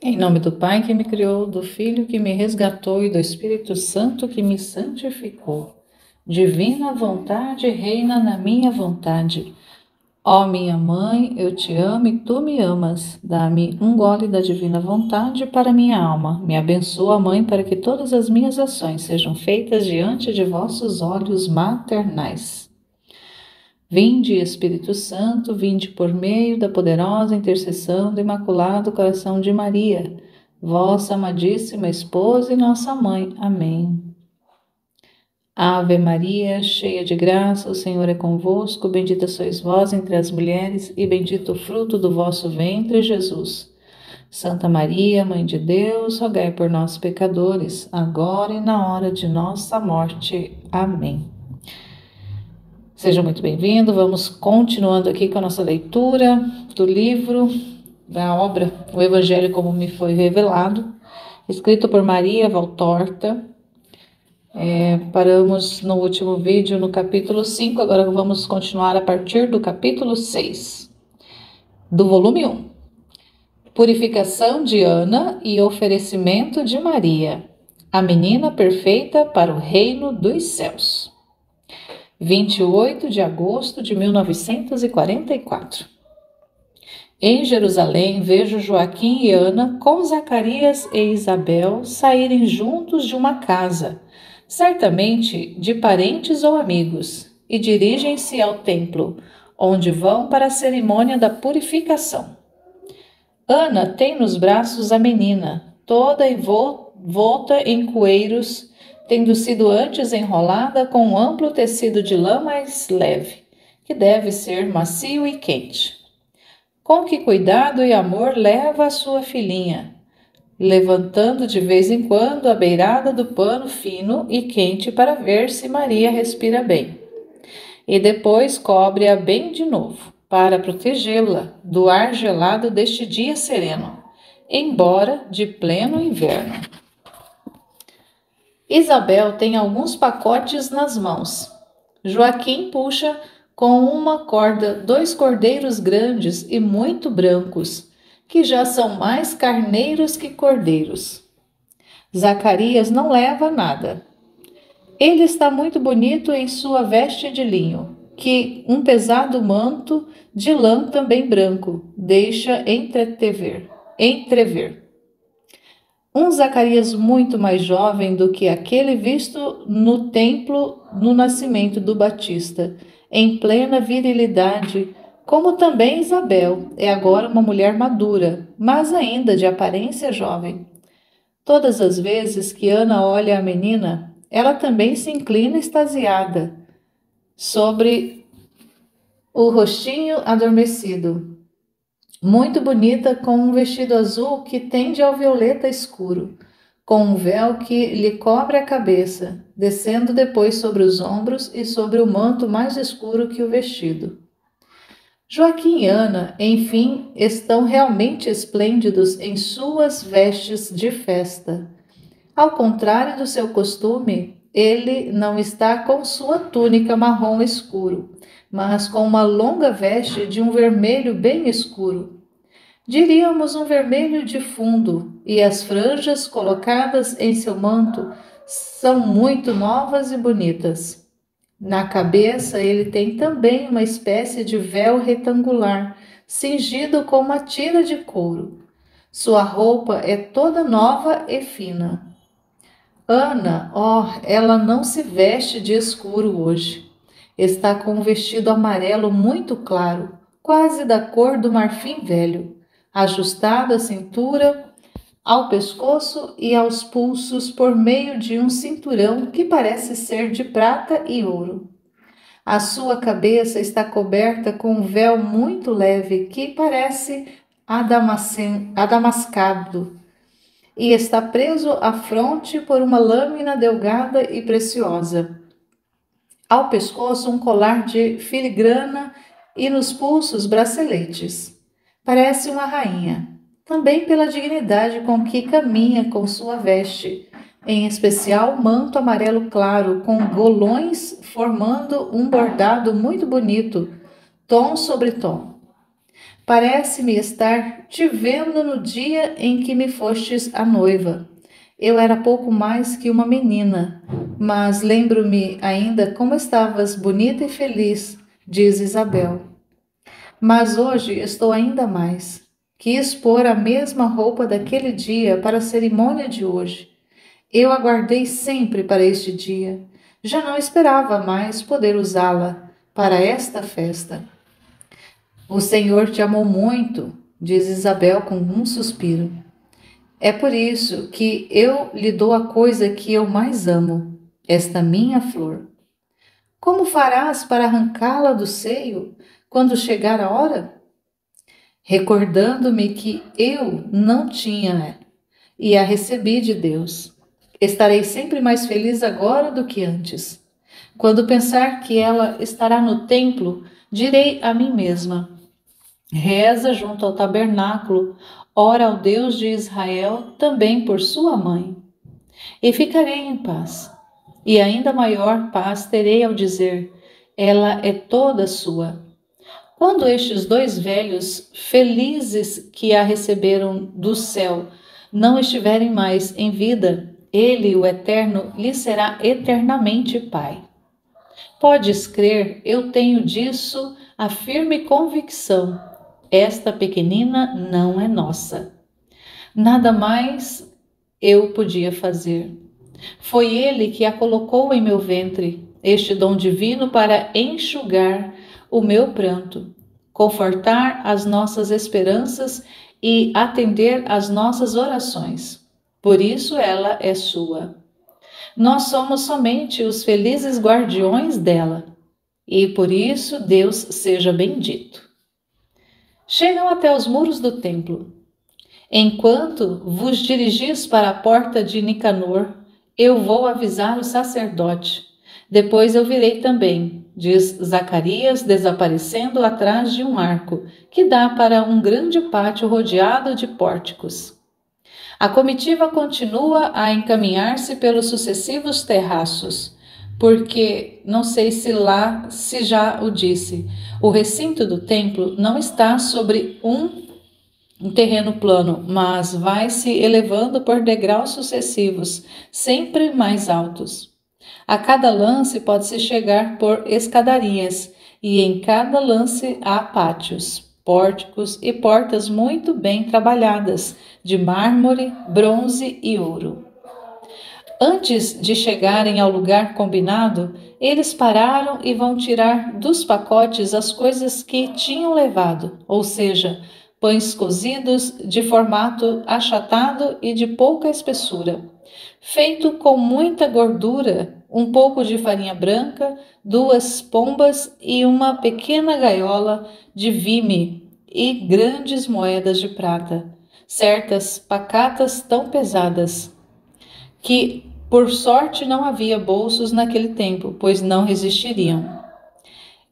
Em nome do Pai que me criou, do Filho que me resgatou e do Espírito Santo que me santificou. Divina vontade reina na minha vontade. Ó minha mãe, eu te amo e tu me amas. Dá-me um gole da divina vontade para minha alma. Me abençoa, mãe, para que todas as minhas ações sejam feitas diante de vossos olhos maternais. Vinde, Espírito Santo, vinde por meio da poderosa intercessão do Imaculado Coração de Maria, vossa amadíssima esposa e nossa mãe. Amém. Ave Maria, cheia de graça, o Senhor é convosco, bendita sois vós entre as mulheres, e bendito o fruto do vosso ventre, Jesus. Santa Maria, Mãe de Deus, rogai por nós, pecadores, agora e na hora de nossa morte. Amém. Seja muito bem-vindo. Vamos continuando aqui com a nossa leitura do livro, da obra O Evangelho como me foi revelado, escrito por Maria Valtorta. Paramos no último vídeo no capítulo 5, agora vamos continuar a partir do capítulo 6, do volume 1. Purificação de Ana e oferecimento de Maria, a menina perfeita para o reino dos céus. 28 de agosto de 1944. Em Jerusalém, vejo Joaquim e Ana com Zacarias e Isabel saírem juntos de uma casa, certamente de parentes ou amigos, e dirigem-se ao templo, onde vão para a cerimônia da purificação. Ana tem nos braços a menina, toda envolta em coeiros, tendo sido antes enrolada com um amplo tecido de lã mais leve, que deve ser macio e quente. Com que cuidado e amor leva a sua filhinha, levantando de vez em quando a beirada do pano fino e quente para ver se Maria respira bem. E depois cobre-a bem de novo, para protegê-la do ar gelado deste dia sereno, embora de pleno inverno. Isabel tem alguns pacotes nas mãos. Joaquim puxa com uma corda 2 cordeiros grandes e muito brancos, que já são mais carneiros que cordeiros. Zacarias não leva nada. Ele está muito bonito em sua veste de linho, que um pesado manto de lã também branco deixa entrever. Um Zacarias muito mais jovem do que aquele visto no templo no nascimento do Batista, em plena virilidade, como também Isabel é agora uma mulher madura, mas ainda de aparência jovem. Todas as vezes que Ana olha a menina, ela também se inclina extasiada sobre o rostinho adormecido. Muito bonita, com um vestido azul que tende ao violeta escuro, com um véu que lhe cobre a cabeça, descendo depois sobre os ombros e sobre o manto mais escuro que o vestido. Joaquim e Ana, enfim, estão realmente esplêndidos em suas vestes de festa. Ao contrário do seu costume, ele não está com sua túnica marrom escuro, mas com uma longa veste de um vermelho bem escuro. Diríamos um vermelho de fundo, e as franjas colocadas em seu manto são muito novas e bonitas. Na cabeça ele tem também uma espécie de véu retangular, cingido com uma tira de couro. Sua roupa é toda nova e fina. Ana, ela não se veste de escuro hoje. Está com um vestido amarelo muito claro, quase da cor do marfim velho, ajustado à cintura, ao pescoço e aos pulsos por meio de um cinturão que parece ser de prata e ouro. A sua cabeça está coberta com um véu muito leve que parece adamascado e está preso à fronte por uma lâmina delgada e preciosa. Ao pescoço um colar de filigrana e nos pulsos braceletes. Parece uma rainha, também pela dignidade com que caminha com sua veste, em especial manto amarelo claro, com golões formando um bordado muito bonito, tom sobre tom. Parece-me estar te vendo no dia em que me fostes a noiva. Eu era pouco mais que uma menina, mas lembro-me ainda como estavas bonita e feliz, diz Isabel. Mas hoje estou ainda mais. Quis pôr a mesma roupa daquele dia para a cerimônia de hoje. Eu aguardei sempre para este dia. Já não esperava mais poder usá-la para esta festa. O Senhor te amou muito, diz Isabel com um suspiro. É por isso que eu lhe dou a coisa que eu mais amo, esta minha flor. Como farás para arrancá-la do seio quando chegar a hora? Recordando-me que eu não tinha e a recebi de Deus. Estarei sempre mais feliz agora do que antes. Quando pensar que ela estará no templo, direi a mim mesma: reza junto ao tabernáculo, ora ao Deus de Israel também por sua mãe. E ficarei em paz. E ainda maior paz terei ao dizer: ela é toda sua. Quando estes dois velhos, felizes que a receberam do céu, não estiverem mais em vida, ele, o Eterno, lhe será eternamente Pai. Podes crer, eu tenho disso a firme convicção. Esta pequenina não é nossa. Nada mais eu podia fazer. Foi ele que a colocou em meu ventre, este dom divino para enxugar o meu pranto, confortar as nossas esperanças e atender às nossas orações. Por isso ela é sua. Nós somos somente os felizes guardiões dela, e por isso Deus seja bendito. Chegam até os muros do templo. Enquanto vos dirigis para a porta de Nicanor, eu vou avisar o sacerdote. Depois eu virei também, diz Zacarias, desaparecendo atrás de um arco, que dá para um grande pátio rodeado de pórticos. A comitiva continua a encaminhar-se pelos sucessivos terraços, porque, não sei se já o disse, o recinto do templo não está sobre um terreno plano, mas vai se elevando por degraus sucessivos, sempre mais altos. A cada lance pode-se chegar por escadarias, e em cada lance há pátios, pórticos e portas muito bem trabalhadas, de mármore, bronze e ouro. Antes de chegarem ao lugar combinado, eles pararam e vão tirar dos pacotes as coisas que tinham levado, ou seja, pães cozidos de formato achatado e de pouca espessura, feito com muita gordura, um pouco de farinha branca, 2 pombas e uma pequena gaiola de vime e grandes moedas de prata, certas pacatas tão pesadas, que por sorte não havia bolsos naquele tempo, pois não resistiriam.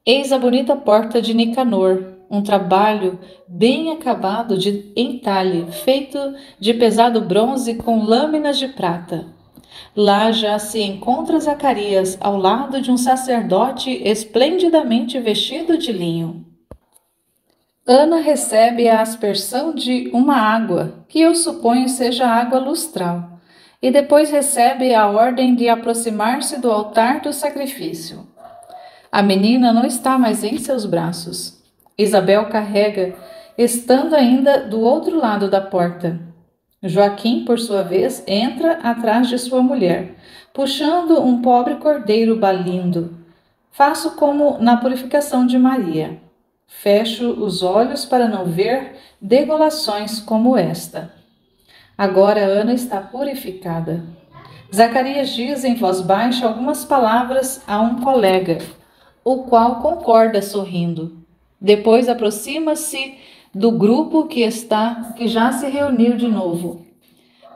Eis a bonita porta de Nicanor, um trabalho bem acabado de entalhe, feito de pesado bronze com lâminas de prata. Lá já se encontra Zacarias, ao lado de um sacerdote esplendidamente vestido de linho. Ana recebe a aspersão de uma água, que eu suponho seja água lustral, e depois recebe a ordem de aproximar-se do altar do sacrifício. A menina não está mais em seus braços. Isabel carrega, estando ainda do outro lado da porta. Joaquim, por sua vez, entra atrás de sua mulher, puxando um pobre cordeiro balindo. Faço como na purificação de Maria. Fecho os olhos para não ver degolações como esta. Agora Ana está purificada. Zacarias diz em voz baixa algumas palavras a um colega, o qual concorda sorrindo. Depois aproxima-se do grupo que já se reuniu de novo,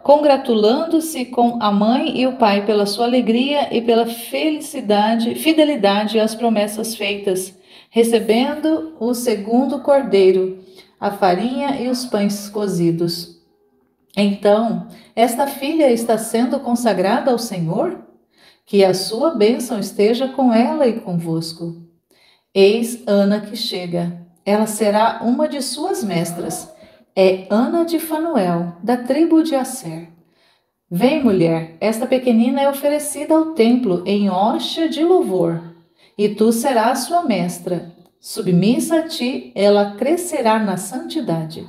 congratulando-se com a mãe e o pai pela sua alegria e pela fidelidade às promessas feitas, recebendo o segundo cordeiro, a farinha e os pães cozidos. Então, esta filha está sendo consagrada ao Senhor? Que a sua bênção esteja com ela e convosco. Eis Ana que chega. ela será uma de suas mestras. É Ana de Fanuel, da tribo de Asser. Vem, mulher, esta pequenina é oferecida ao templo em hóstia de louvor, e tu serás sua mestra. Submissa a ti, ela crescerá na santidade.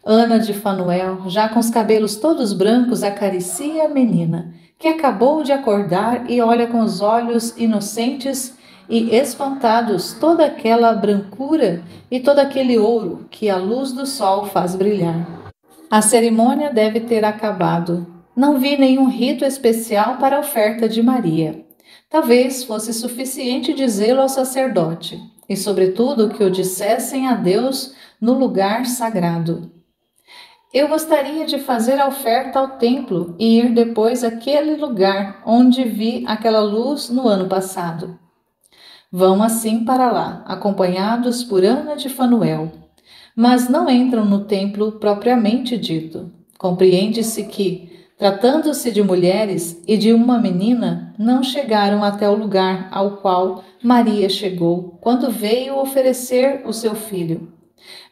Ana de Fanuel, já com os cabelos todos brancos, acaricia a menina, que acabou de acordar e olha com os olhos inocentes e espantados toda aquela brancura e todo aquele ouro que a luz do sol faz brilhar. A cerimônia deve ter acabado. Não vi nenhum rito especial para a oferta de Maria. Talvez fosse suficiente dizê-lo ao sacerdote, e sobretudo que o dissessem a Deus no lugar sagrado. Eu gostaria de fazer a oferta ao templo e ir depois àquele lugar onde vi aquela luz no ano passado. Vão assim para lá, acompanhados por Ana de Fanuel, mas não entram no templo propriamente dito. Compreende-se que, tratando-se de mulheres e de uma menina, não chegaram até o lugar ao qual Maria chegou quando veio oferecer o seu filho.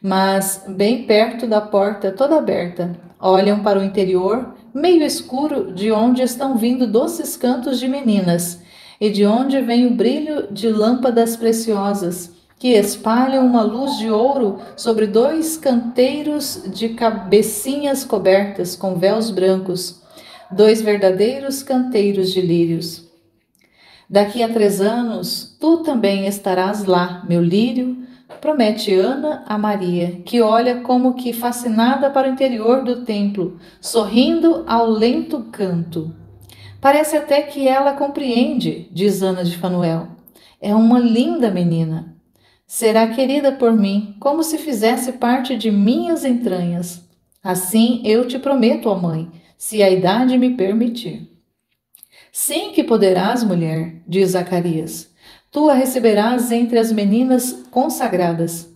Mas, bem perto da porta toda aberta, olham para o interior, meio escuro, de onde estão vindo doces cantos de meninas, e de onde vem o brilho de lâmpadas preciosas, que espalham uma luz de ouro sobre 2 canteiros de cabecinhas cobertas com véus brancos, 2 verdadeiros canteiros de lírios. Daqui a 3 anos, tu também estarás lá, meu lírio, promete Ana a Maria, que olha como que fascinada para o interior do templo, sorrindo ao lento canto. Parece até que ela compreende, diz Ana de Fanuel. É uma linda menina. Será querida por mim, como se fizesse parte de minhas entranhas. Assim eu te prometo, ó mãe, se a idade me permitir. Sim que poderás, mulher, diz Zacarias. Tu a receberás entre as meninas consagradas.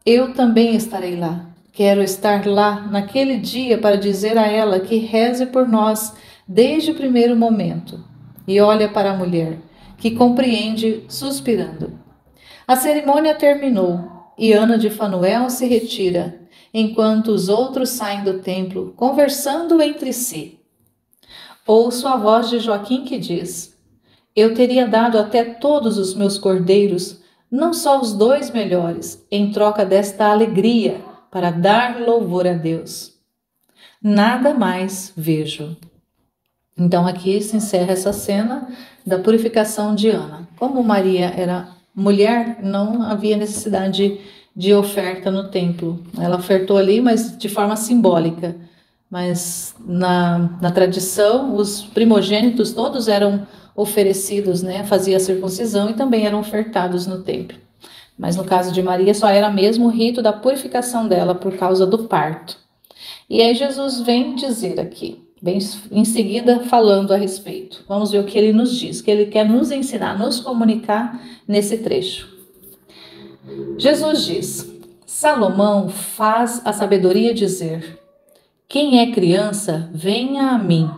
Eu também estarei lá. Quero estar lá naquele dia para dizer a ela que reze por nós desde o primeiro momento. E olha para a mulher, que compreende, suspirando. A cerimônia terminou e Ana de Fanuel se retira, enquanto os outros saem do templo, conversando entre si. Ouço a voz de Joaquim que diz: eu teria dado até todos os meus cordeiros, não só os 2 melhores, em troca desta alegria, para dar louvor a Deus. Nada mais vejo. Então aqui se encerra essa cena da purificação de Ana. Como Maria era mulher, não havia necessidade de oferta no templo. Ela ofertou ali, mas de forma simbólica. Mas na tradição, os primogênitos todos eram oferecidos, né? Fazia a circuncisão e também eram ofertados no templo. Mas no caso de Maria, só era mesmo o rito da purificação dela por causa do parto. E aí Jesus vem dizer aqui, bem em seguida falando a respeito. Vamos ver o que ele nos diz, que ele quer nos ensinar, nos comunicar nesse trecho. Jesus diz: Salomão faz a sabedoria dizer: quem é criança, venha a mim.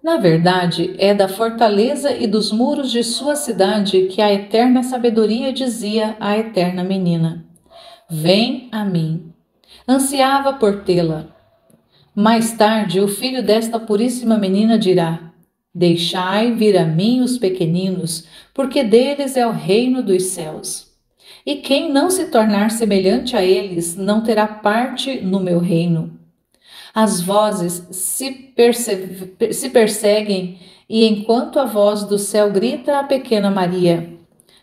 Na verdade, é da fortaleza e dos muros de sua cidade que a eterna sabedoria dizia à eterna menina: vem a mim. Ansiava por tê-la. Mais tarde, o filho desta puríssima menina dirá: deixai vir a mim os pequeninos, porque deles é o reino dos céus. E quem não se tornar semelhante a eles, não terá parte no meu reino. As vozes se perseguem, e enquanto a voz do céu grita a pequena Maria: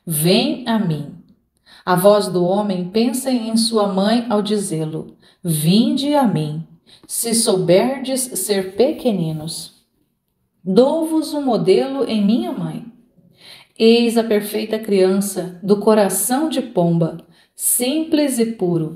vem a mim. A voz do homem pensa em sua mãe ao dizê-lo: vinde a mim, se souberdes ser pequeninos. Dou-vos um modelo em minha mãe. Eis a perfeita criança, do coração de pomba, simples e puro.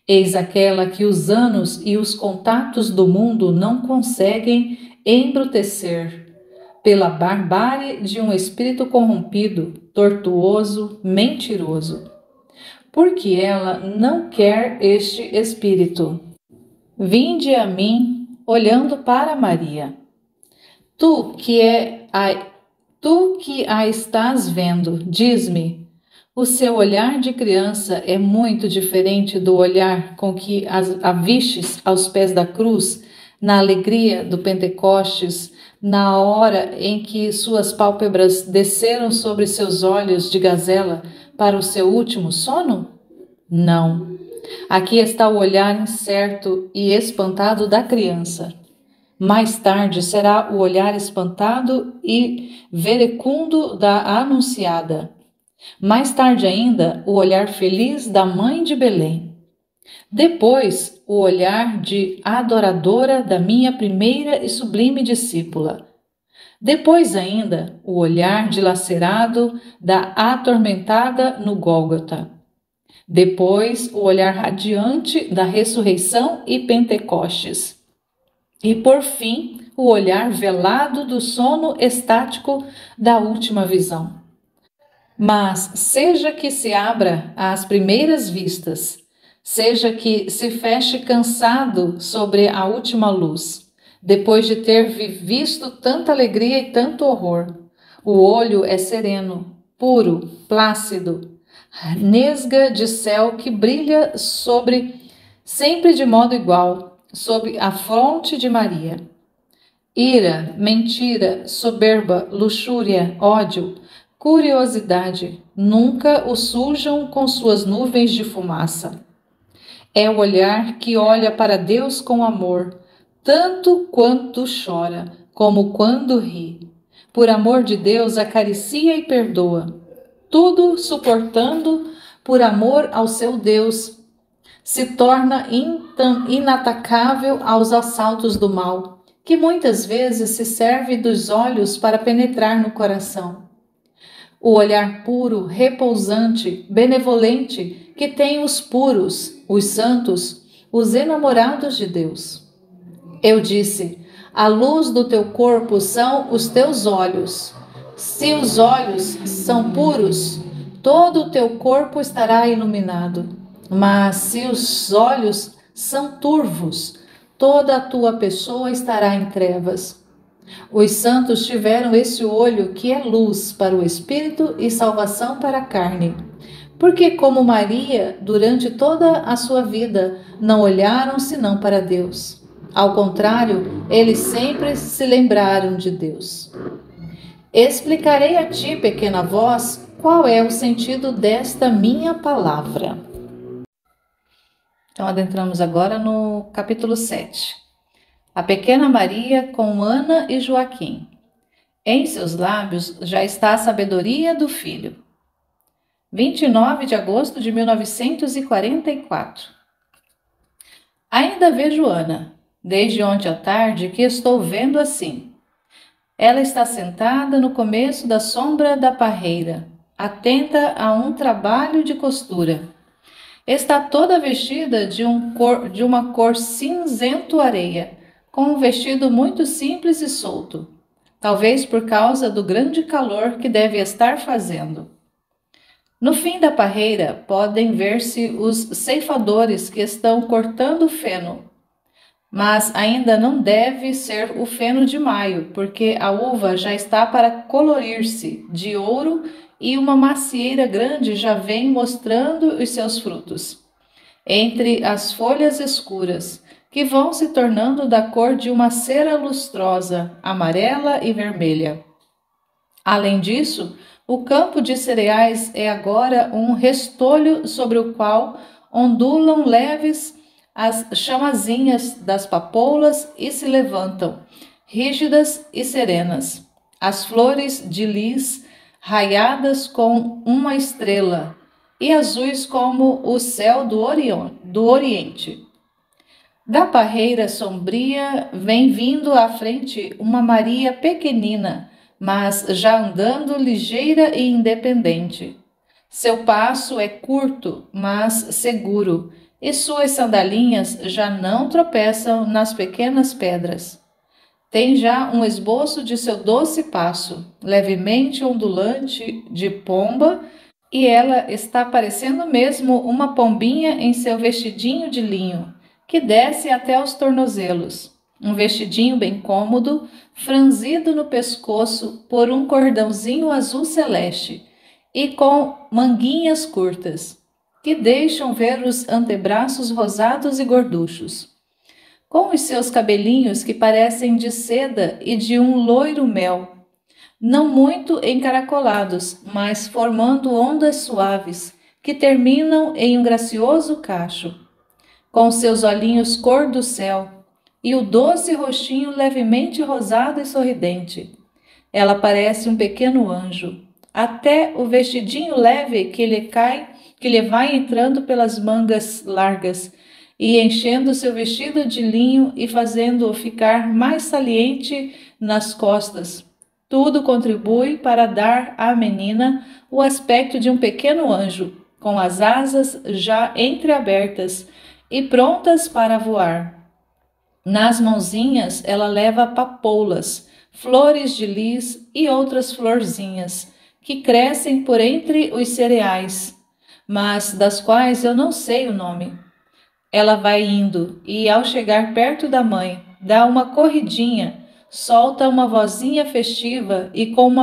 Eis aquela que os anos e os contatos do mundo não conseguem embrutecer, pela barbárie de um espírito corrompido, tortuoso, mentiroso. Porque ela não quer este espírito. Vinde a mim, olhando para Maria. Tu que a estás vendo, diz-me, O seu olhar de criança é muito diferente do olhar com que a vistes aos pés da cruz, na alegria do Pentecostes, na hora em que suas pálpebras desceram sobre seus olhos de gazela para o seu último sono? Não. Aqui está o olhar incerto e espantado da criança. Mais tarde será o olhar espantado e verecundo da anunciada. Mais tarde ainda, o olhar feliz da mãe de Belém. Depois, o olhar de adoradora da minha primeira e sublime discípula. Depois ainda, o olhar dilacerado da atormentada no Gólgota. Depois, o olhar radiante da ressurreição e Pentecostes. E, por fim, o olhar velado do sono estático da última visão. Mas, seja que se abra às primeiras vistas, seja que se feche cansado sobre a última luz, depois de ter visto tanta alegria e tanto horror, o olho é sereno, puro, plácido, nesga de céu que brilha sempre de modo igual, sob a fronte de Maria. Ira, mentira, soberba, luxúria, ódio, curiosidade, nunca o sujam com suas nuvens de fumaça. É o olhar que olha para Deus com amor, tanto quanto chora, como quando ri. Por amor de Deus, acaricia e perdoa, tudo suportando por amor ao seu Deus. Se torna inatacável aos assaltos do mal, que muitas vezes se serve dos olhos para penetrar no coração. O olhar puro, repousante, benevolente, que tem os puros, os santos, os enamorados de Deus. Eu disse: a luz do teu corpo são os teus olhos. Se os olhos são puros, todo o teu corpo estará iluminado. Mas se os olhos são turvos, toda a tua pessoa estará em trevas. Os santos tiveram esse olho que é luz para o espírito e salvação para a carne. Porque, como Maria, durante toda a sua vida, não olharam senão para Deus. Ao contrário, eles sempre se lembraram de Deus. Explicarei a ti, pequena voz, qual é o sentido desta minha palavra. Então, adentramos agora no capítulo 7. A pequena Maria com Ana e Joaquim. Em seus lábios já está a sabedoria do filho. 29 de agosto de 1944. Ainda vejo Ana, desde ontem à tarde que estou vendo assim. Ela está sentada no começo da sombra da parreira, atenta a um trabalho de costura. Está toda vestida de uma cor cinzento-areia, com um vestido muito simples e solto, talvez por causa do grande calor que deve estar fazendo. No fim da parreira podem ver-se os ceifadores que estão cortando o feno, mas ainda não deve ser o feno de maio, porque a uva já está para colorir-se de ouro e uma macieira grande já vem mostrando os seus frutos. Entre as folhas escuras, que vão se tornando da cor de uma cera lustrosa, amarela e vermelha. Além disso, o campo de cereais é agora um restolho sobre o qual ondulam leves as chamazinhas das papoulas e se levantam, rígidas e serenas, as flores de lis raiadas com uma estrela e azuis como o céu do Oriente. Da parreira sombria vem vindo à frente uma Maria pequenina, mas já andando ligeira e independente. Seu passo é curto, mas seguro, e suas sandalinhas já não tropeçam nas pequenas pedras. Tem já um esboço de seu doce passo, levemente ondulante de pomba, e ela está parecendo mesmo uma pombinha em seu vestidinho de linho, que desce até os tornozelos, um vestidinho bem cômodo, franzido no pescoço por um cordãozinho azul celeste, e com manguinhas curtas, que deixam ver os antebraços rosados e gorduchos. Com os seus cabelinhos que parecem de seda e de um loiro mel, não muito encaracolados, mas formando ondas suaves, que terminam em um gracioso cacho, com seus olhinhos cor do céu, e o doce rostinho levemente rosado e sorridente. Ela parece um pequeno anjo. Até o vestidinho leve que lhe vai entrando pelas mangas largas e enchendo seu vestido de linho e fazendo-o ficar mais saliente nas costas. Tudo contribui para dar à menina o aspecto de um pequeno anjo, com as asas já entreabertas e prontas para voar. Nas mãozinhas ela leva papoulas, flores de lis e outras florzinhas, que crescem por entre os cereais, mas das quais eu não sei o nome. Ela vai indo e, ao chegar perto da mãe, dá uma corridinha, solta uma vozinha festiva e como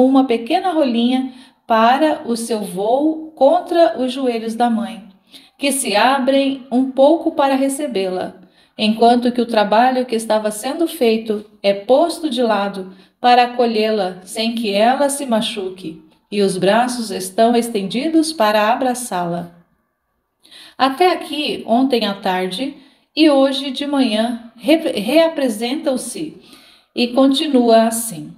uma pequena rolinha para o seu vôo contra os joelhos da mãe, que se abrem um pouco para recebê-la, enquanto que o trabalho que estava sendo feito é posto de lado para acolhê-la sem que ela se machuque, e os braços estão estendidos para abraçá-la. Até aqui, ontem à tarde e hoje de manhã, reapresentam-se e continua assim.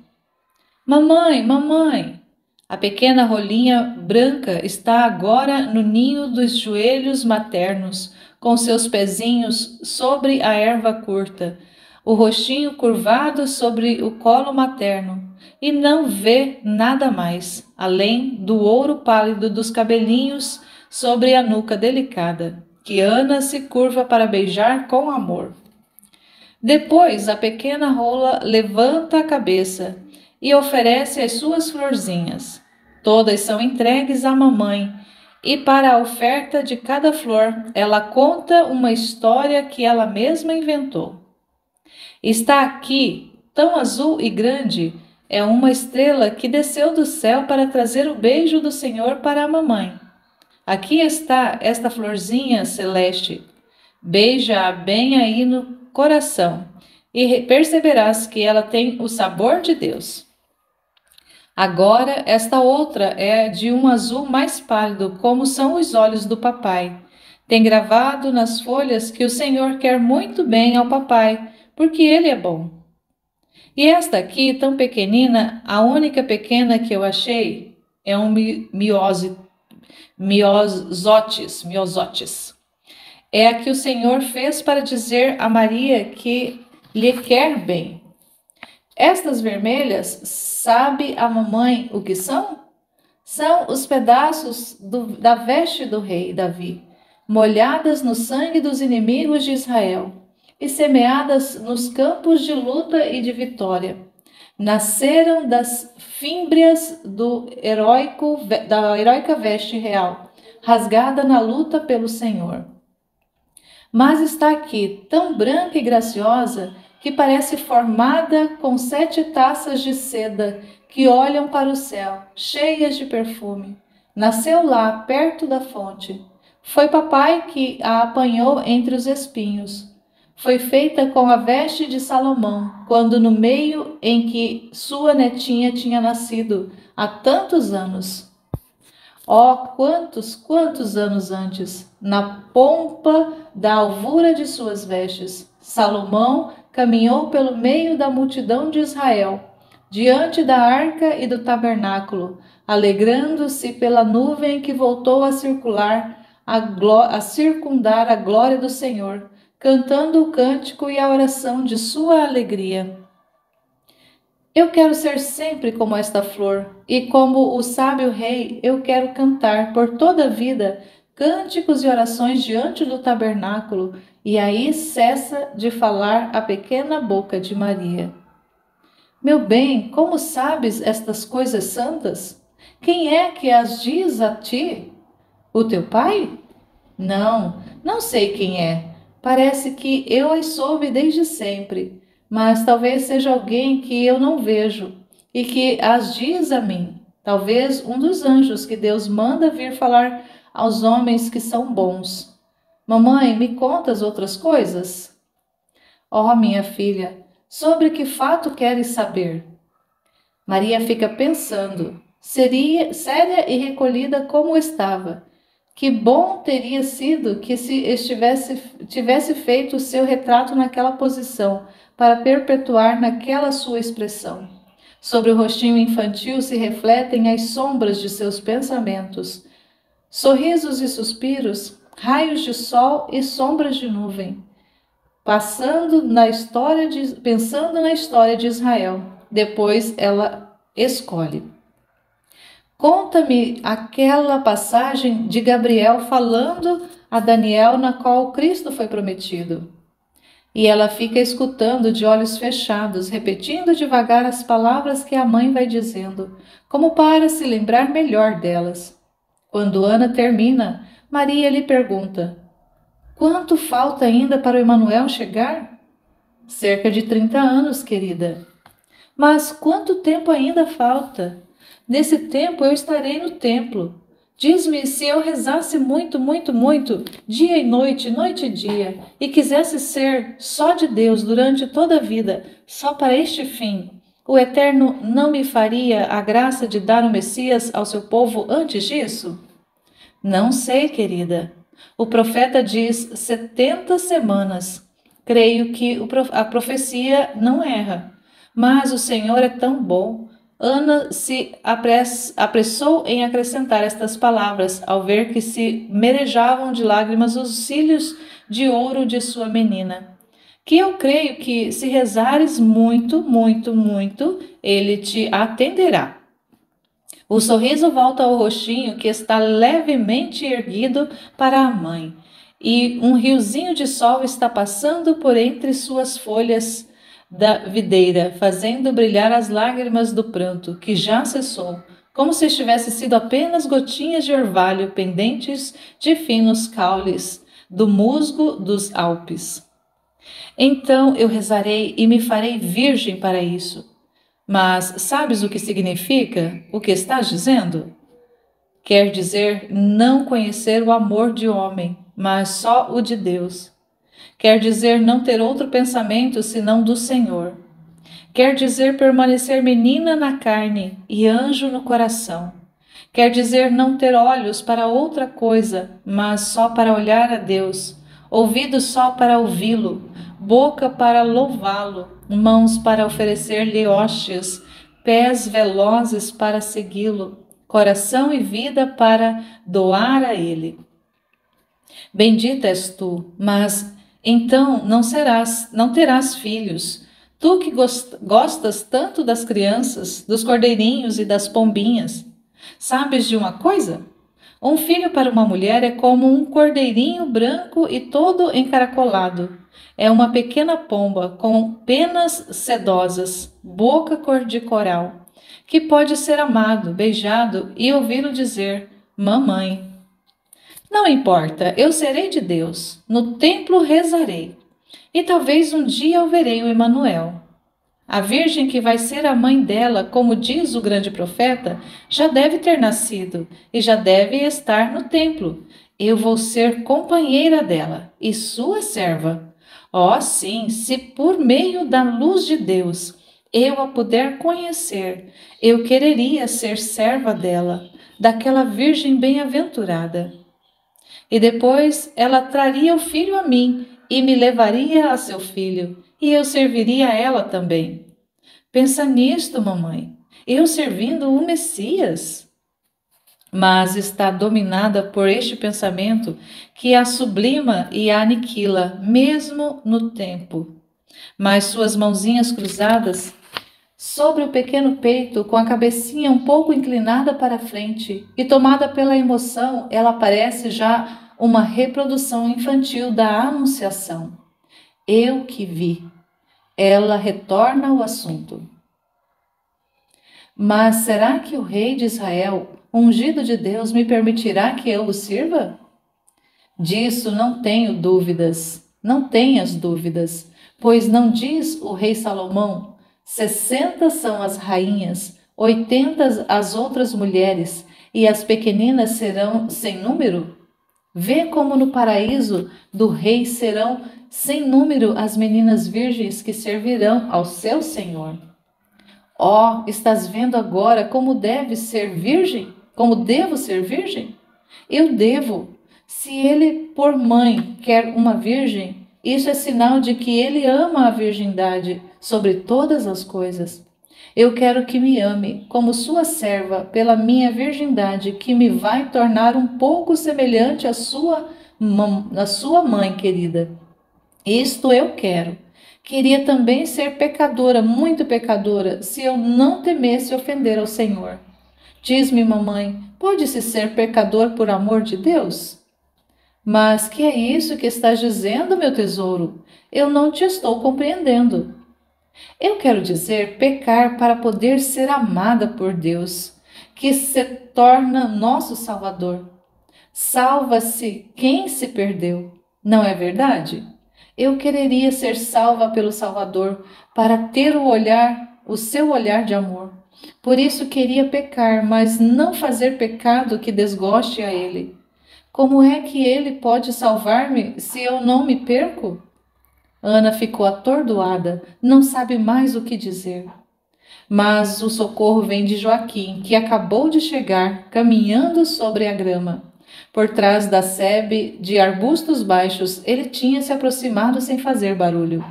Mamãe, mamãe! A pequena rolinha branca está agora no ninho dos joelhos maternos, com seus pezinhos sobre a erva curta, o rostinho curvado sobre o colo materno, e não vê nada mais, além do ouro pálido dos cabelinhos sobre a nuca delicada, que Ana se curva para beijar com amor. Depois a pequena rola levanta a cabeça e oferece as suas florzinhas. Todas são entregues à mamãe, e para a oferta de cada flor, ela conta uma história que ela mesma inventou. Está aqui, tão azul e grande, é uma estrela que desceu do céu para trazer o beijo do Senhor para a mamãe. Aqui está esta florzinha celeste. Beija-a bem aí no coração e perceberás que ela tem o sabor de Deus. Agora, esta outra é de um azul mais pálido, como são os olhos do papai. Tem gravado nas folhas que o Senhor quer muito bem ao papai, porque ele é bom. E esta aqui, tão pequenina, a única pequena que eu achei, é um miosotis. É a que o Senhor fez para dizer a Maria que lhe quer bem. Estas vermelhas, sabe a mamãe o que são? São os pedaços da veste do rei Davi, molhadas no sangue dos inimigos de Israel e semeadas nos campos de luta e de vitória. Nasceram das fímbrias da heróica veste real, rasgada na luta pelo Senhor. Mas está aqui, tão branca e graciosa, que parece formada com 7 taças de seda que olham para o céu, cheias de perfume. Nasceu lá, perto da fonte. Foi papai que a apanhou entre os espinhos. Foi feita com a veste de Salomão, quando no meio em que sua netinha tinha nascido, há tantos anos. Oh, quantos anos antes, na pompa da alvura de suas vestes, Salomão caminhou pelo meio da multidão de Israel, diante da arca e do tabernáculo, alegrando-se pela nuvem que voltou a circundar a glória do Senhor, cantando o cântico e a oração de sua alegria. Eu quero ser sempre como esta flor, e como o sábio rei, eu quero cantar por toda a vida cânticos e orações diante do tabernáculo, e aí cessa de falar a pequena boca de Maria. Meu bem, como sabes estas coisas santas? Quem é que as diz a ti? O teu pai? Não sei quem é. Parece que eu as soube desde sempre, mas talvez seja alguém que eu não vejo e que as diz a mim. Talvez um dos anjos que Deus manda vir falar aos homens que são bons. Mamãe, me conta as outras coisas? Oh, minha filha, sobre que fato queres saber? Maria fica pensando, séria e recolhida como estava. Que bom teria sido que se tivesse feito o seu retrato naquela posição, para perpetuar naquela sua expressão. Sobre o rostinho infantil se refletem as sombras de seus pensamentos, sorrisos e suspiros, raios de sol e sombras de nuvem, pensando na história de Israel. Depois ela escolhe. Conta-me aquela passagem de Gabriel falando a Daniel na qual Cristo foi prometido. E ela fica escutando de olhos fechados, repetindo devagar as palavras que a mãe vai dizendo, como para se lembrar melhor delas. Quando Ana termina, Maria lhe pergunta: quanto falta ainda para o Emanuel chegar? Cerca de 30 anos, querida. Mas quanto tempo ainda falta? Nesse tempo eu estarei no templo. Diz-me, se eu rezasse muito, muito, muito, dia e noite e dia, e quisesse ser só de Deus durante toda a vida, só para este fim, o Eterno não me faria a graça de dar o Messias ao seu povo antes disso? Não sei, querida. O profeta diz 70 semanas. Creio que a profecia não erra. Mas o Senhor é tão bom. Ana se apressou em acrescentar estas palavras, ao ver que se merejavam de lágrimas os cílios de ouro de sua menina. Que eu creio que, se rezares muito, muito, muito, ele te atenderá. O sorriso volta ao rostinho que está levemente erguido para a mãe, e um riozinho de sol está passando por entre suas folhas da videira, fazendo brilhar as lágrimas do pranto, que já cessou, como se tivesse sido apenas gotinhas de orvalho pendentes de finos caules do musgo dos Alpes. Então eu rezarei e me farei virgem para isso. Mas sabes o que significa o que estás dizendo? Quer dizer não conhecer o amor de homem, mas só o de Deus. Quer dizer não ter outro pensamento senão do Senhor. Quer dizer permanecer menina na carne e anjo no coração. Quer dizer não ter olhos para outra coisa, mas só para olhar a Deus, ouvidos só para ouvi-lo, boca para louvá-lo, mãos para oferecer-lhe hóstias, pés velozes para segui-lo, coração e vida para doar a ele. Bendita és tu, mas então não terás filhos. Tu que gostas tanto das crianças, dos cordeirinhos e das pombinhas. Sabes de uma coisa? Um filho para uma mulher é como um cordeirinho branco e todo encaracolado. É uma pequena pomba com penas sedosas, boca cor de coral, que pode ser amado, beijado e ouvi-lo dizer: mamãe. Não importa, eu serei de Deus, no templo rezarei, e talvez um dia eu verei o Emanuel. A virgem que vai ser a mãe dela, como diz o grande profeta, já deve ter nascido e já deve estar no templo. Eu vou ser companheira dela e sua serva. Oh, sim, se por meio da luz de Deus eu a puder conhecer, eu quereria ser serva dela, daquela virgem bem-aventurada. E depois ela traria o filho a mim e me levaria a seu filho, e eu serviria a ela também. Pensa nisto, mamãe, eu servindo o Messias. Mas está dominada por este pensamento que a sublima e a aniquila, mesmo no tempo. Mas suas mãozinhas cruzadas sobre o pequeno peito, com a cabecinha um pouco inclinada para a frente, e tomada pela emoção, ela parece já uma reprodução infantil da Anunciação. Eu que vi. Ela retorna ao assunto. Mas será que o rei de Israel, ungido de Deus, me permitirá que eu o sirva? Disso não tenho dúvidas, não tenhas dúvidas, pois não diz o rei Salomão: 60 são as rainhas, 80 as outras mulheres, e as pequeninas serão sem número? Vê como no paraíso do rei serão sem número as meninas virgens que servirão ao seu Senhor. Ó, estás vendo agora como deve ser virgem? Como devo ser virgem? Eu devo. Se ele por mãe quer uma virgem, isso é sinal de que ele ama a virgindade sobre todas as coisas. Eu quero que me ame como sua serva pela minha virgindade, que me vai tornar um pouco semelhante à sua mãe querida. Isto eu quero. Queria também ser pecadora, muito pecadora, se eu não temesse ofender ao Senhor. Diz-me, mamãe, pode-se ser pecador por amor de Deus? Mas que é isso que estás dizendo, meu tesouro? Eu não te estou compreendendo. Eu quero dizer pecar para poder ser amada por Deus, que se torna nosso Salvador. Salva-se quem se perdeu, não é verdade? Eu quereria ser salva pelo Salvador para ter o seu olhar de amor. Por isso queria pecar, mas não fazer pecado que desgoste a Ele. Como é que Ele pode salvar-me se eu não me perco? Ana ficou atordoada, não sabe mais o que dizer. Mas o socorro vem de Joaquim, que acabou de chegar, caminhando sobre a grama. Por trás da sebe de arbustos baixos, ele tinha se aproximado sem fazer barulho.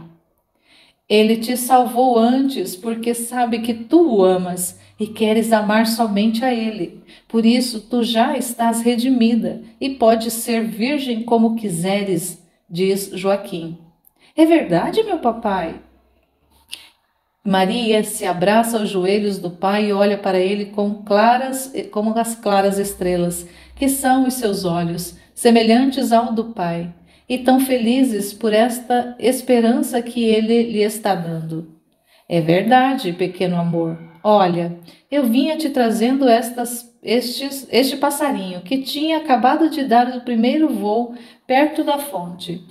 Ele te salvou antes, porque sabe que tu o amas e queres amar somente a ele. Por isso, tu já estás redimida e podes ser virgem como quiseres, diz Joaquim. É verdade, meu papai? Maria se abraça aos joelhos do pai e olha para ele como as claras estrelas, que são os seus olhos, semelhantes ao do pai, e tão felizes por esta esperança que ele lhe está dando. É verdade, pequeno amor. Olha, eu vinha te trazendo este passarinho que tinha acabado de dar o primeiro voo perto da fonte.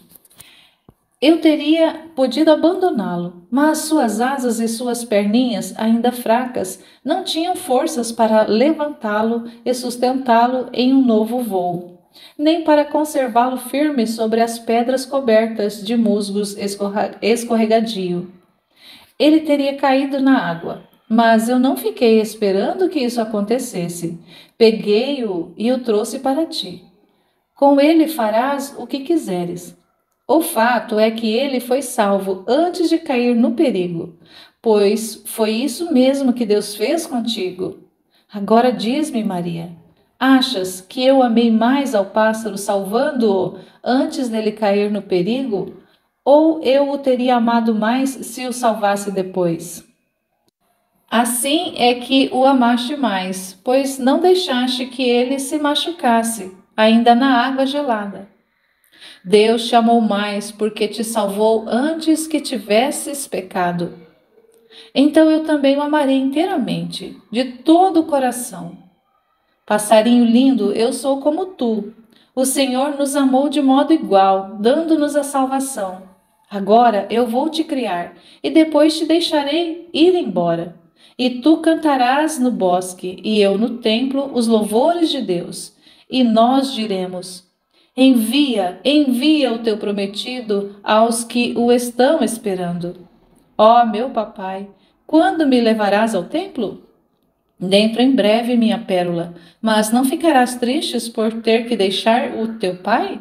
Eu teria podido abandoná-lo, mas suas asas e suas perninhas, ainda fracas, não tinham forças para levantá-lo e sustentá-lo em um novo voo, nem para conservá-lo firme sobre as pedras cobertas de musgos escorregadio. Ele teria caído na água, mas eu não fiquei esperando que isso acontecesse. Peguei-o e o trouxe para ti. Com ele farás o que quiseres. O fato é que ele foi salvo antes de cair no perigo, pois foi isso mesmo que Deus fez contigo. Agora diz-me, Maria, achas que eu amei mais ao pássaro salvando-o antes dele cair no perigo? Ou eu o teria amado mais se o salvasse depois? Assim é que o amaste mais, pois não deixaste que ele se machucasse, ainda na água gelada. Deus te amou mais porque te salvou antes que tivesses pecado. Então eu também o amarei inteiramente, de todo o coração. Passarinho lindo, eu sou como tu. O Senhor nos amou de modo igual, dando-nos a salvação. Agora eu vou te criar e depois te deixarei ir embora. E tu cantarás no bosque e eu no templo os louvores de Deus. E nós diremos: envia, envia o teu prometido aos que o estão esperando. Ó, meu papai, quando me levarás ao templo? Dentro em breve, minha pérola, mas não ficarás tristes por ter que deixar o teu pai?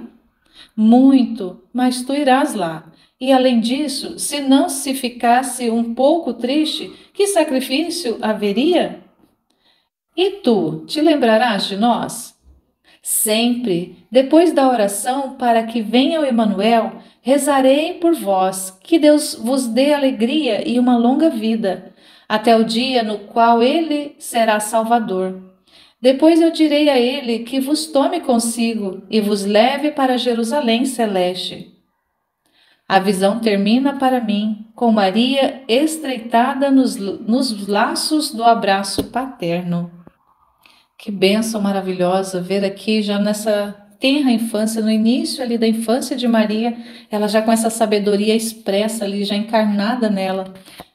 Muito, mas tu irás lá. E além disso, se não se ficasse um pouco triste, que sacrifício haveria? E tu, te lembrarás de nós? Sempre, depois da oração para que venha o Emanuel, rezarei por vós, que Deus vos dê alegria e uma longa vida, até o dia no qual ele será Salvador. Depois eu direi a ele que vos tome consigo e vos leve para Jerusalém celeste. A visão termina para mim com Maria estreitada nos laços do abraço paterno. Que bênção maravilhosa ver aqui já nessa tenra infância, no início ali da infância de Maria, ela já com essa sabedoria expressa ali, já encarnada nela.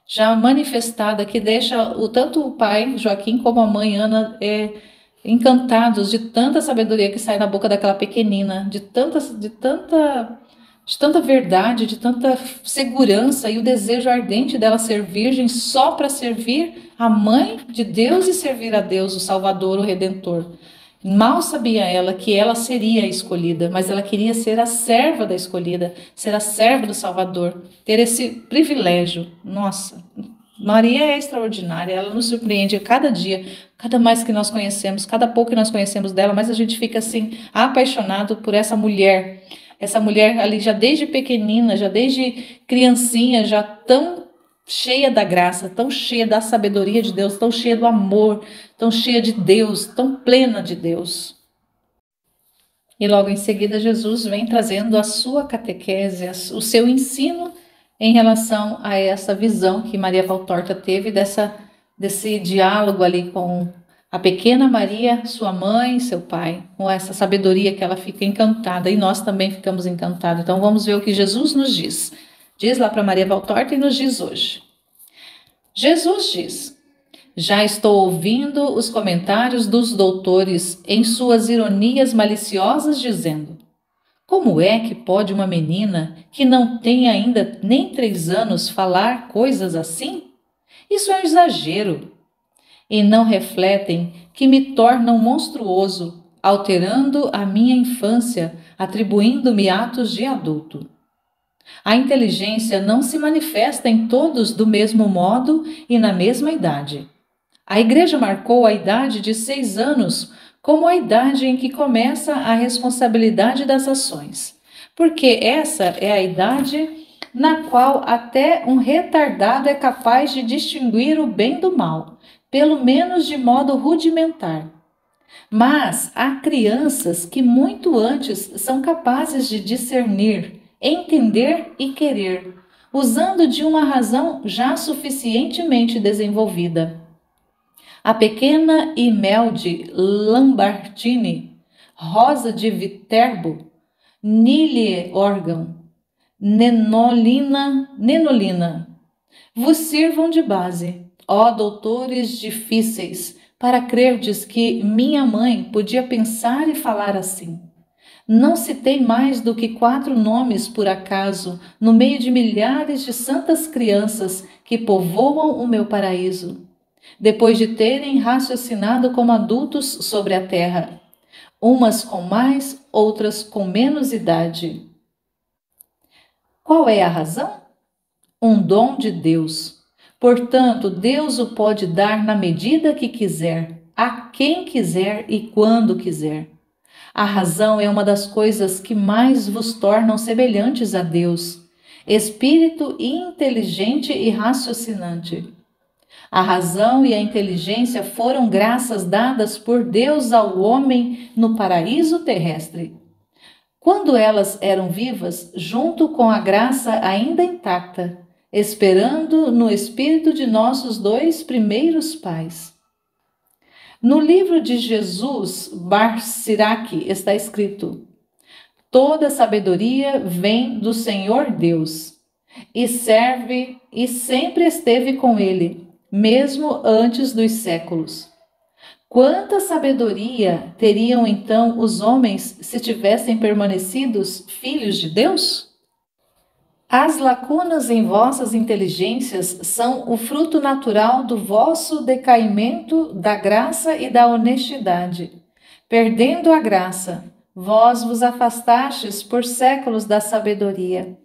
já manifestada, que deixa tanto o pai Joaquim como a mãe Ana encantados de tanta sabedoria que sai na boca daquela pequenina, de tanta verdade, de tanta segurança e o desejo ardente dela ser virgem só para servir a mãe de Deus e servir a Deus, o Salvador, o Redentor. Mal sabia ela que ela seria a escolhida, mas ela queria ser a serva da escolhida, ser a serva do Salvador, ter esse privilégio. Nossa, Maria é extraordinária, ela nos surpreende a cada dia, cada mais que nós conhecemos, cada pouco que nós conhecemos dela, mas a gente fica assim apaixonado por essa mulher ali já desde pequenina, já desde criancinha, já tão cheia da graça, tão cheia da sabedoria de Deus, tão cheia do amor, tão cheia de Deus, tão plena de Deus. E logo em seguida Jesus vem trazendo a sua catequese, o seu ensino em relação a essa visão que Maria Valtorta teve desse diálogo ali com a pequena Maria, sua mãe, seu pai, com essa sabedoria que ela fica encantada, e nós também ficamos encantados. Então vamos ver o que Jesus nos diz. Diz lá para Maria Valtorta e nos diz hoje. Jesus diz: já estou ouvindo os comentários dos doutores em suas ironias maliciosas, dizendo: como é que pode uma menina que não tem ainda nem 3 anos falar coisas assim? Isso é um exagero. E não refletem que me tornam monstruoso, alterando a minha infância, atribuindo-me atos de adulto. A inteligência não se manifesta em todos do mesmo modo e na mesma idade. A Igreja marcou a idade de 6 anos como a idade em que começa a responsabilidade das ações, porque essa é a idade na qual até um retardado é capaz de distinguir o bem do mal, pelo menos de modo rudimentar. Mas há crianças que muito antes são capazes de discernir, entender e querer, usando de uma razão já suficientemente desenvolvida. A pequena Imelda Lambartini, Rosa de Viterbo, Nílie Organ, Nenolina, vos sirvam de base, ó doutores difíceis, para crerdes que minha mãe podia pensar e falar assim. Não citei mais do que 4 nomes por acaso, no meio de milhares de santas crianças que povoam o meu paraíso, depois de terem raciocinado como adultos sobre a terra, umas com mais, outras com menos idade. Qual é a razão? Um dom de Deus. Portanto, Deus o pode dar na medida que quiser, a quem quiser e quando quiser. A razão é uma das coisas que mais vos tornam semelhantes a Deus, espírito inteligente e raciocinante. A razão e a inteligência foram graças dadas por Deus ao homem no paraíso terrestre. Quando elas eram vivas, junto com a graça ainda intacta, esperando no espírito de nossos 2 primeiros pais. No livro de Jesus Bar Siraque está escrito: toda sabedoria vem do Senhor Deus, e serve e sempre esteve com ele, mesmo antes dos séculos. Quanta sabedoria teriam então os homens se tivessem permanecidos filhos de Deus? As lacunas em vossas inteligências são o fruto natural do vosso decaimento da graça e da honestidade. Perdendo a graça, vós vos afastastes por séculos da sabedoria,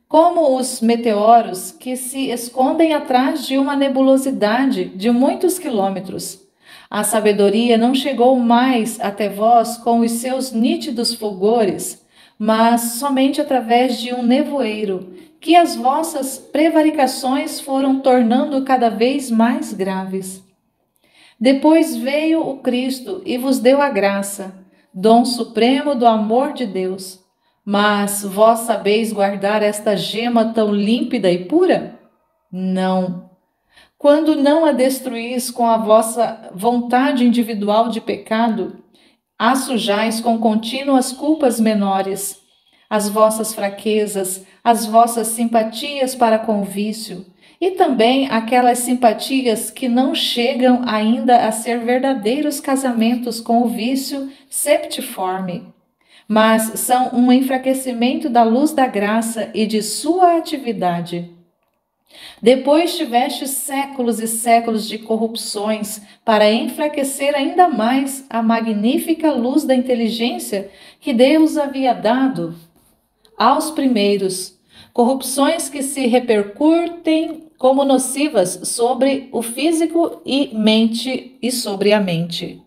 como os meteoros que se escondem atrás de uma nebulosidade de muitos quilômetros. A sabedoria não chegou mais até vós com os seus nítidos fulgores, mas somente através de um nevoeiro, que as vossas prevaricações foram tornando cada vez mais graves. Depois veio o Cristo e vos deu a graça, dom supremo do amor de Deus. Mas vós sabeis guardar esta gema tão límpida e pura? Não. Quando não a destruís com a vossa vontade individual de pecado, a sujais com contínuas culpas menores, as vossas fraquezas, as vossas simpatias para com o vício, E também aquelas simpatias que não chegam ainda a ser verdadeiros casamentos com o vício septiforme, mas são um enfraquecimento da luz da graça e de sua atividade. Depois tiveste séculos e séculos de corrupções para enfraquecer ainda mais a magnífica luz da inteligência que Deus havia dado aos primeiros, corrupções que se repercutem como nocivas sobre o físico e sobre a mente.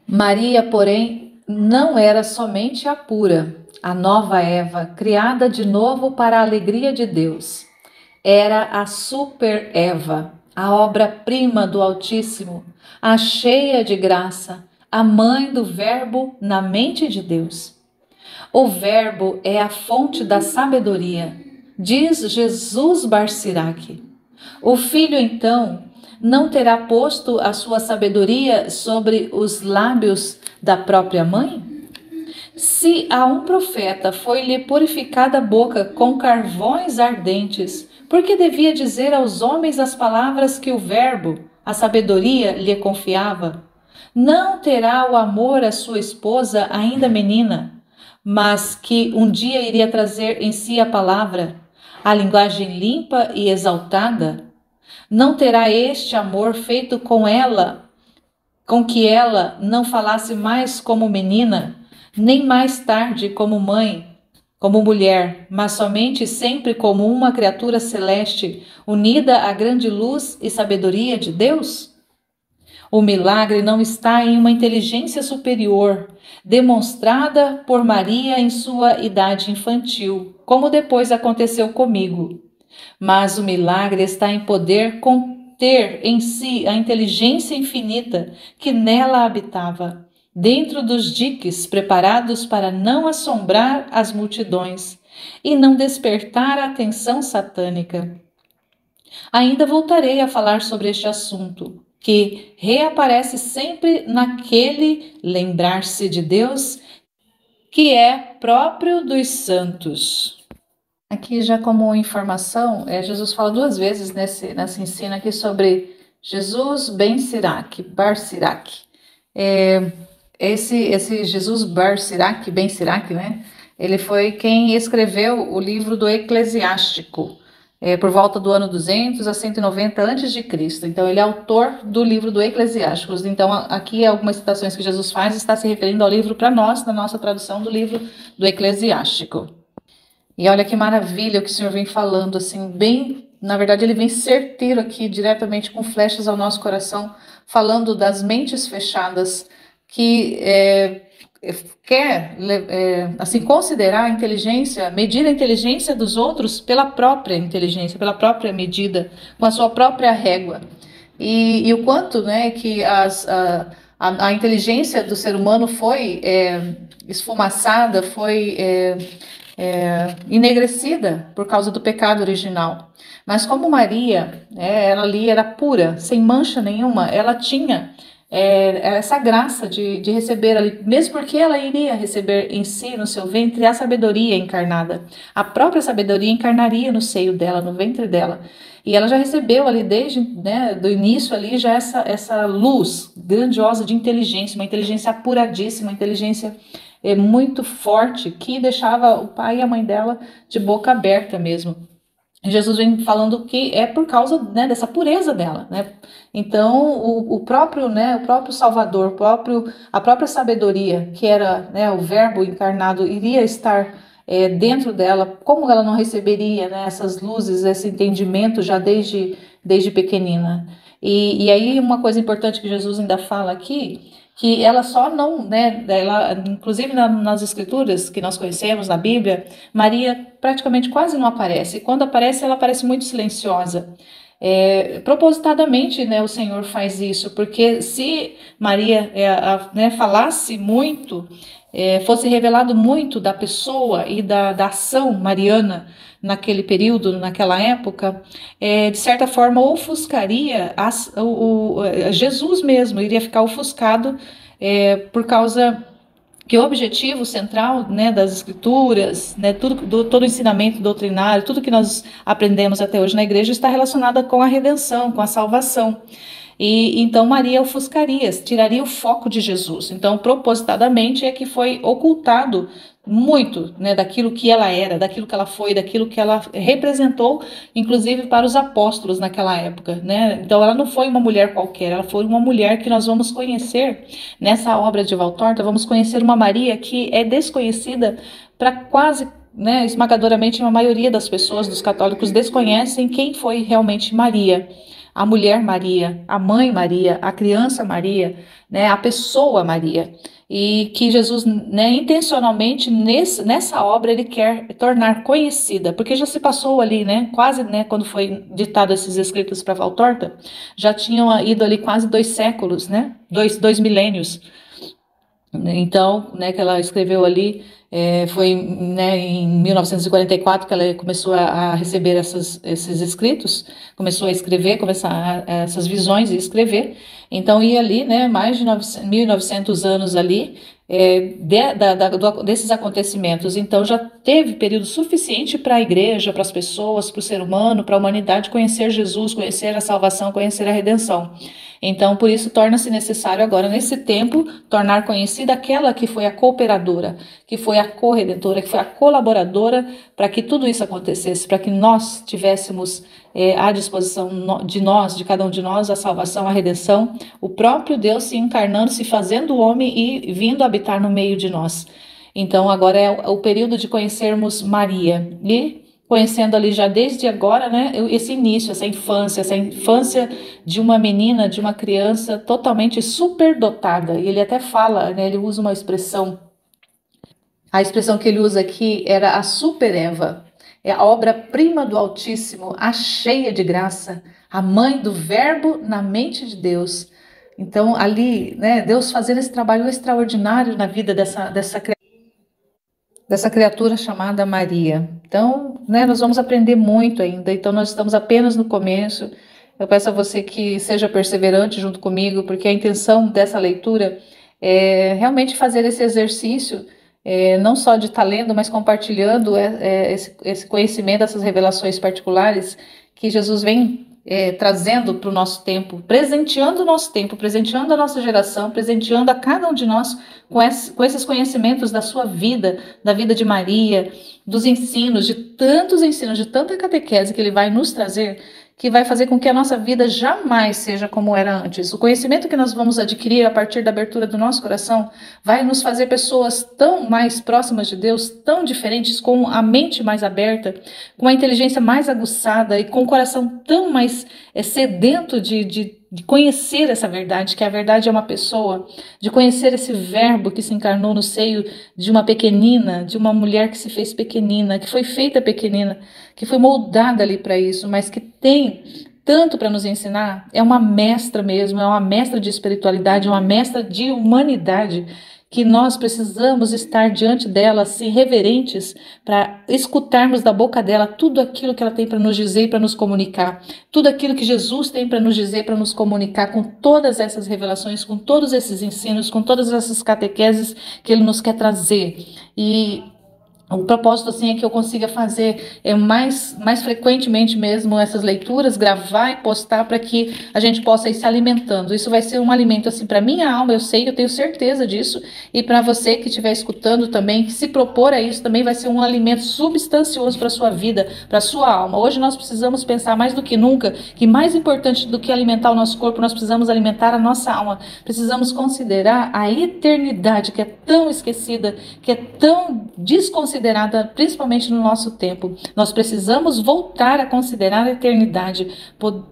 Maria, porém, não era somente a pura, a nova Eva, criada de novo para a alegria de Deus. Era a super Eva, a obra-prima do Altíssimo, a cheia de graça, a mãe do Verbo na mente de Deus. O Verbo é a fonte da sabedoria, diz Jesus Bar Siraque. O Filho, então, não terá posto a sua sabedoria sobre os lábios da própria mãe? Se a um profeta foi-lhe purificada a boca com carvões ardentes, porque devia dizer aos homens as palavras que o Verbo, a sabedoria, lhe confiava? Não terá o amor à sua esposa ainda menina, mas que um dia iria trazer em si a palavra, a linguagem limpa e exaltada? Não terá este amor feito com que ela não falasse mais como menina, nem mais tarde como mãe, como mulher, mas somente sempre como uma criatura celeste, unida à grande luz e sabedoria de Deus? O milagre não está em uma inteligência superior, demonstrada por Maria em sua idade infantil, como depois aconteceu comigo. Mas o milagre está em poder conter em si a inteligência infinita que nela habitava, dentro dos diques preparados para não assombrar as multidões e não despertar a atenção satânica. Ainda voltarei a falar sobre este assunto, que reaparece sempre naquele lembrar-se de Deus que é próprio dos santos. Aqui, já como informação, Jesus fala duas vezes nesse ensino aqui sobre Jesus Ben Siraque, Bar Siraque. Esse Jesus Bar Siraque, Ben Siraque, né? Ele foi quem escreveu o livro do Eclesiástico, por volta do ano 200 a 190 a.C. Então, ele é autor do livro do Eclesiástico. Então, aqui algumas citações que Jesus faz está se referindo ao livro para nós, na nossa tradução do livro do Eclesiástico. E olha que maravilha o que o Senhor vem falando, assim, bem, na verdade ele vem certeiro aqui, diretamente com flechas ao nosso coração, falando das mentes fechadas, que quer assim, considerar a inteligência, medir a inteligência dos outros pela própria inteligência, pela própria medida, com a sua própria régua. E o quanto, né, que a inteligência do ser humano foi esfumaçada, foi enegrecida por causa do pecado original. Mas como Maria, ela ali era pura, sem mancha nenhuma, ela tinha essa graça de receber ali, mesmo porque ela iria receber em si, no seu ventre, a sabedoria encarnada. A própria sabedoria encarnaria no seio dela, no ventre dela. E ela já recebeu ali desde do início ali já essa luz grandiosa de inteligência, uma inteligência apuradíssima, uma inteligência muito forte, que deixava o pai e a mãe dela de boca aberta mesmo. Jesus vem falando que é por causa dessa pureza dela, né? Então o próprio Salvador, a própria sabedoria, que era o Verbo encarnado, iria estar dentro dela. Como ela não receberia essas luzes, esse entendimento já desde pequenina? E aí uma coisa importante que Jesus ainda fala aqui, que ela só não, ela, inclusive nas escrituras que nós conhecemos, na Bíblia, Maria praticamente quase não aparece. E quando aparece, ela aparece muito silenciosa. Propositadamente, o Senhor faz isso, porque se Maria falasse muito, fosse revelado muito da pessoa e da ação mariana naquele período, naquela época, de certa forma ofuscaria Jesus mesmo, iria ficar ofuscado por causa que o objetivo central, né, das escrituras, né, todo o ensinamento doutrinário, tudo que nós aprendemos até hoje na igreja está relacionado com a redenção, com a salvação. E então Maria ofuscaria, tiraria o foco de Jesus. Então, propositadamente é que foi ocultado muito, né, daquilo que ela era, daquilo que ela foi, daquilo que ela representou, inclusive para os apóstolos naquela época, né? Então, ela não foi uma mulher qualquer, ela foi uma mulher que nós vamos conhecer nessa obra de Valtorta. Vamos conhecer uma Maria que é desconhecida para quase, né, esmagadoramente a maioria das pessoas, dos católicos, desconhecem quem foi realmente Maria. A mulher Maria, a mãe Maria, a criança Maria, né, a pessoa Maria. E que Jesus, né, intencionalmente nessa obra ele quer tornar conhecida, porque já se passou ali, né, quase, né, quando foi ditado esses escritos para Valtorta, já tinham ido ali quase 2 séculos, né, dois milênios. Então, né, que ela escreveu ali, foi, né, em 1944 que ela começou a receber esses escritos, começou a escrever, essas visões e escrever. Então, ia ali, né, mais de 1900 anos ali, desses acontecimentos. Então, já teve período suficiente para a igreja, para as pessoas, para o ser humano, para a humanidade conhecer Jesus, conhecer a salvação, conhecer a redenção. Então, por isso, torna-se necessário agora, nesse tempo, tornar conhecida aquela que foi a cooperadora, que foi a corredentora, que foi a colaboradora para que tudo isso acontecesse, para que nós tivéssemos à disposição de nós, de cada um de nós, a salvação, a redenção, o próprio Deus se encarnando, se fazendo homem e vindo habitar no meio de nós. Então, agora é o período de conhecermos Maria e conhecendo ali já desde agora, né, esse início, essa infância de uma menina, de uma criança totalmente superdotada. E ele até fala, né, ele usa uma expressão, a expressão que ele usa aqui era a super Eva, é a obra-prima do Altíssimo, a cheia de graça, a mãe do Verbo na mente de Deus. Então ali, né, Deus fazendo esse trabalho extraordinário na vida dessa criatura chamada Maria. Então, né, nós vamos aprender muito ainda, então nós estamos apenas no começo. Eu peço a você que seja perseverante junto comigo, porque a intenção dessa leitura é realmente fazer esse exercício, não só de estar lendo, mas compartilhando esse conhecimento, essas revelações particulares que Jesus vem trazendo para o nosso tempo, presenteando o nosso tempo, presenteando a nossa geração, presenteando a cada um de nós com esses conhecimentos da sua vida, da vida de Maria, dos ensinos, de tantos ensinos, de tanta catequese que ele vai nos trazer, que vai fazer com que a nossa vida jamais seja como era antes. O conhecimento que nós vamos adquirir a partir da abertura do nosso coração vai nos fazer pessoas tão mais próximas de Deus, tão diferentes, com a mente mais aberta, com a inteligência mais aguçada e com o coração tão mais sedento de conhecer essa verdade, que a verdade é uma pessoa, de conhecer esse verbo que se encarnou no seio de uma pequenina, de uma mulher que se fez pequenina, que foi feita pequenina, que foi moldada ali para isso, mas que tem tanto para nos ensinar. É uma mestra mesmo, é uma mestra de espiritualidade, é uma mestra de humanidade, que nós precisamos estar diante dela, assim, reverentes, para escutarmos da boca dela tudo aquilo que ela tem para nos dizer e para nos comunicar, tudo aquilo que Jesus tem para nos dizer, para nos comunicar, com todas essas revelações, com todos esses ensinos, com todas essas catequeses que ele nos quer trazer. E o propósito assim é que eu consiga fazer mais frequentemente mesmo essas leituras, gravar e postar para que a gente possa ir se alimentando. Isso vai ser um alimento assim para minha alma, eu sei, eu tenho certeza disso, e para você que estiver escutando também, que se propor a isso, também vai ser um alimento substancioso para a sua vida, para a sua alma. Hoje nós precisamos pensar mais do que nunca que mais importante do que alimentar o nosso corpo, nós precisamos alimentar a nossa alma. Precisamos considerar a eternidade, que é tão esquecida, que é tão desconsiderada, principalmente no nosso tempo. Nós precisamos voltar a considerar a eternidade,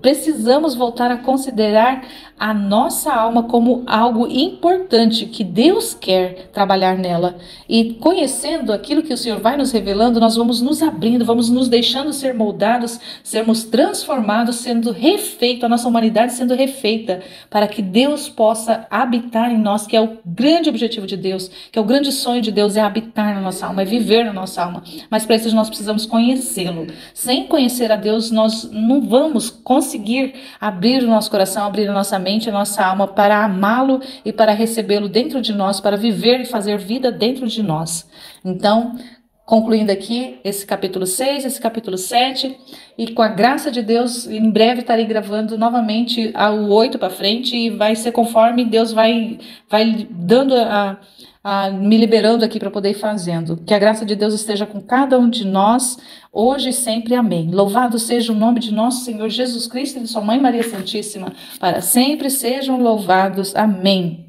precisamos voltar a considerar a nossa alma como algo importante, que Deus quer trabalhar nela. E conhecendo aquilo que o Senhor vai nos revelando, nós vamos nos abrindo, vamos nos deixando ser moldados, sermos transformados, sendo refeito, a nossa humanidade sendo refeita, para que Deus possa habitar em nós, que é o grande objetivo de Deus, que é o grande sonho de Deus, é habitar na nossa alma, é viver viver na nossa alma. Mas para isso nós precisamos conhecê-lo. Sem conhecer a Deus, nós não vamos conseguir abrir o nosso coração, abrir a nossa mente, a nossa alma para amá-lo e para recebê-lo dentro de nós, para viver e fazer vida dentro de nós. Então, concluindo aqui esse capítulo 6, esse capítulo 7, e com a graça de Deus, em breve estarei gravando novamente o 8 para frente, e vai ser conforme Deus vai dando me liberando aqui para poder ir fazendo. Que a graça de Deus esteja com cada um de nós, hoje e sempre. Amém. Louvado seja o nome de nosso Senhor Jesus Cristo e de sua Mãe Maria Santíssima, para sempre sejam louvados. Amém.